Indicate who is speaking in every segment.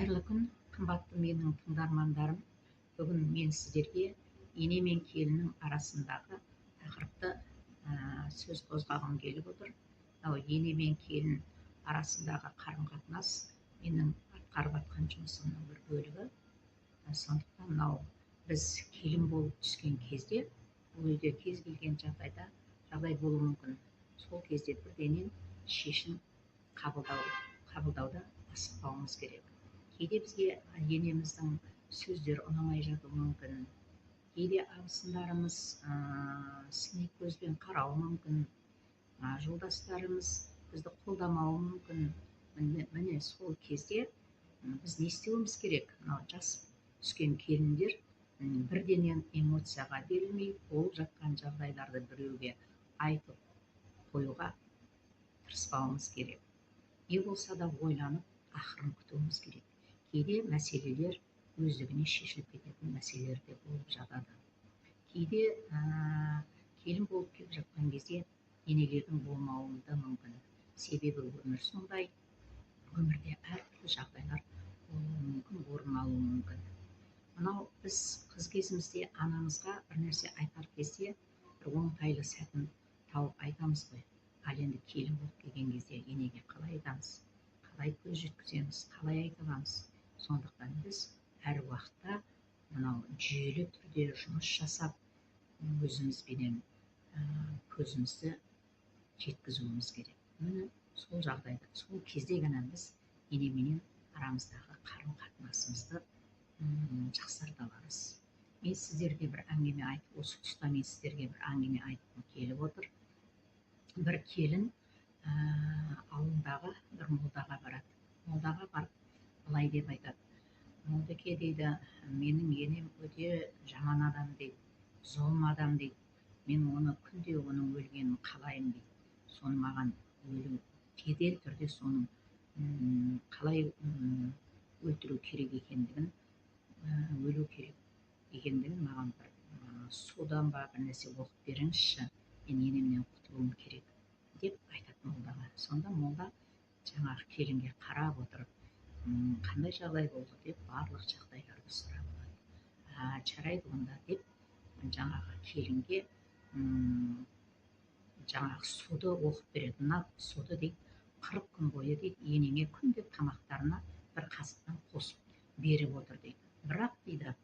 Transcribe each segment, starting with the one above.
Speaker 1: Қайырлы күн, қымбатты менің тыңдармандарым. Бүгін мен сіздерге ене мен келіннің арасындағы тақырыпты сөз қозғағым келіп отыр. Ене мен келін арасындағы қарым-қатынас менің атқарып жатқан жұмысымның бір бөлігі. Сондықтан біз келін болып түскен кезде, бұл үйде кез келген жағдай болуы мүмкін. Сол кезде бірденен шешім қабылдауда асықпауымыз керек. Кейде бізге енеміздің сөздері ұнамай жатуы мүмкін. Кейде абысындарымыз сыни көзбен қарауы мүмкін. Жолдастарымыз бізді қолдамауы мүмкін. Міне сол кезде біз не істеуіміз керек? Жас түскен келіндер бірденен эмоцияға берілмей, болып жатқан жағдайларды біреуге айтып қоюға тырыспауымыз керек. Не болса да ойланып, ақырын күтуіміз керек. Кейде мәселелер өздігінен шешіліп кететін мәселелер де болып жатады. Кейде келін болып келіп жатқан кезде енелердің болмауы да мүмкін. Себебі өмір сондай. Өмірде әртүрлі жағдайлар болуы мүмкін, орын алуы мүмкін. Біз қыз кезімізде анамызға бір нәрсе айтар кезде бір оңтайлы сәтін тауып айтамыз ғой. Ал енді келін болып келген кезде енеге қалай айтамыз, қалай көз жеткіземіз, қалай айта аламыз. Сондықтан біз әр уақытта жүйелі түрде жұмыс жасап, өзімізбенен көзімізді жеткізуіміз керек. Міне сол жағдайда, сол кезде ғана біз енеменен арамыздағы қарым-қатынасымызды жақсарта аламыз. Мен сіздерге бір әңгіме айтып, осы тұста мен сіздерге бір әңгіме айтқым келіп отыр. Бір келін ауылдағы бір молдаға барады. Молдаға барып былай деп айтады: молдеке дейді, менің енем өте жаман адам дейді, зұлым адам дейді. Мен оны күнде оның өлгенін қалаймын дейді. Соны маған жедел түрде соның қалай өлтіру керек екендігін, өлу керек екендігін маған бір судан ба бір нәрсе оқып беріңізші, мен енемнен құтылуым керек деп айтады молдаға. Сонда молда жаңағы келінге қарап отырып, қандай жағдай болды деп барлық жағдайларды сұрап алады. Жарайды онда деп жаңағы келінге жаңағы суды оқып береді. Мына суды дейді 40 күн бойы дейді енеңе күнде тамақтарына бір қасықтан қосып беріп отыр дейді. Бірақ дейді,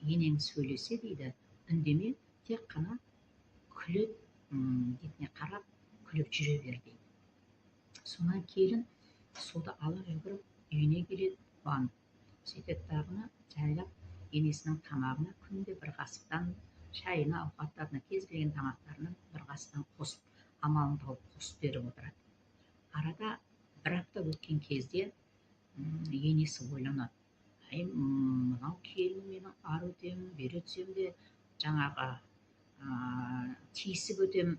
Speaker 1: енең сөйлесе дейді, үндеме, тек қана күліп, бетіне қарап күліп жүре бер дейді. Сонан келін суды алып жүгіріп үйіне келеді, қуанып. Сөйтеді дағыны жайлап енесінің тамағына күнде бір қасықтан, шайына, ауқаттарына, кез келген тамақтарынан бір қасықтан қосып, амалын тауып қосып беріп отырады. Арада бір апта өткен кезде енесі ойланады: мынау келін менің ары өтем, бері өтсем де жаңағы тиісіп өтем,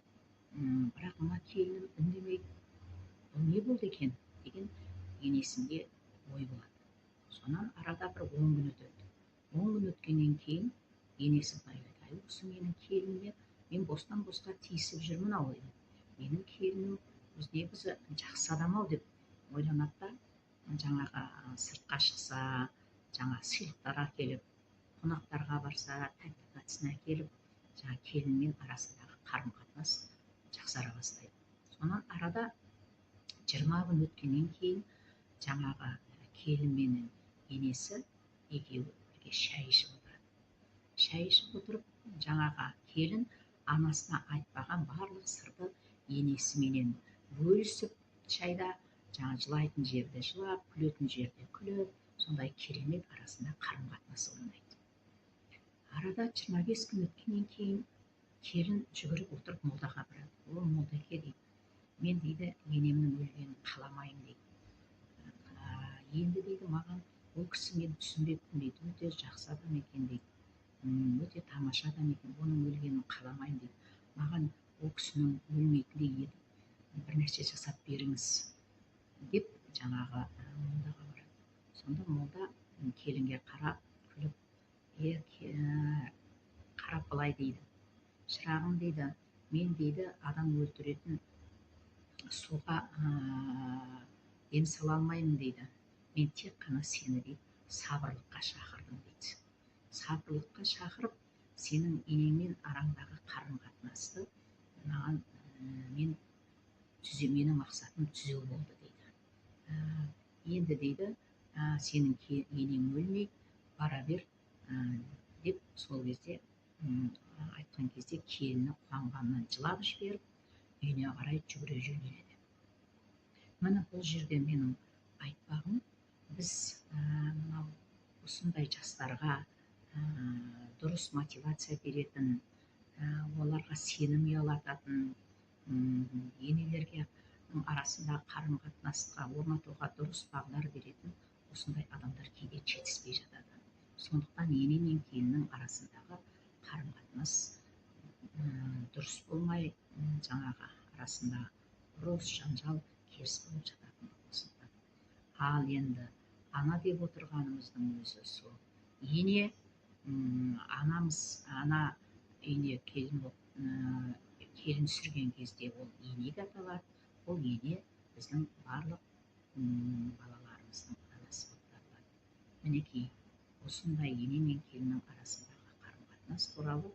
Speaker 1: бірақ мына келінім үндемейді. Бұл не болды екен деген енесінде ой болады. Сонан арада бір 10 күн өтеді. 10 күн өткеннен кейін енесі ойлайды: осы менің келініме мен бостан-босқа тиісіп жүрмін ау, менің келінім негізі жақсы адам-ау деп ойланады да, жаңағы сыртқа шықса, жаңа сыйлықтар әкеліп, қонақтарға барса, тәтті-тәттісін әкеліп, жаңа келінмен арасындағы қарым-қатынас жақсара бастайды. Сонан арада 20 күн өткеннен кейін жаңағы келін менен енесі екеуі бірге шай ішіп отырады. Шай ішіп отырып, жаңағы келін анасына айтпаған барлық сырды енесіменен бөлісіп, шайда жаңа жылайтын жерде жылап, күлетін жерде күліп, сондай керемет арасында қарым-қатынас орнайды. Арада 25 күн өткеннен кейін келін жүгіріп отырып молдаға барады. О, молдеке дейді, мен дейді енемнің өлгенін қаламаймын дейді. Енді дейді маған ол кісі мені түсінбеппін дейді, өте жақсы адам екен дейді, өте тамаша адам екен, оның өлгенін қаламаймын дейді. Маған ол кісінің өлмейтіндей етіп бір нәрсе жасап беріңіз деп жаңағы молдаға барады. Сонда молда келінге қарап күліп, қарап былай дейді: шырағым дейді, мен дейді адам өлтіретін суға дем сала алмаймын дейді. мен тек қана сені дейді сабырлыққа шақырдым дейді. Сабырлыққа шақырып, сенің енеңмен араңдағы қарым қатынасты маған мен менің мақсатым түзеу болды дейді. Енді дейді сенің енең өлмей бара бер деп сол кезде айтқан кезде келіні қуанғаннан жылап жіберіп үйіне қарай жүгіре жөнеледі. Міне бұл жерде менің айтпағым, біз мынау осындай жастарға дұрыс мотивация беретін, оларға сенім ұялататын, енелерге арасында қарым қатынасқа орнатуға дұрыс бағдар беретін осындай адамдар кейде жетіспей жатады. Сондықтан ене мен келіннің арасындағы қарым қатынас дұрыс болмай, жаңағы арасында ұрыс жанжал керіс болып жататын осында. Ал енді ана деп отырғанымыздың өзі сол ене, ана үйіне келін сүрген кезде ол енеге аталады. Ол ене біздің барлық балаларымыздың анасы болып табылады. Мінекей осындай ене мен келіннің арасындағы қарым қатынас туралы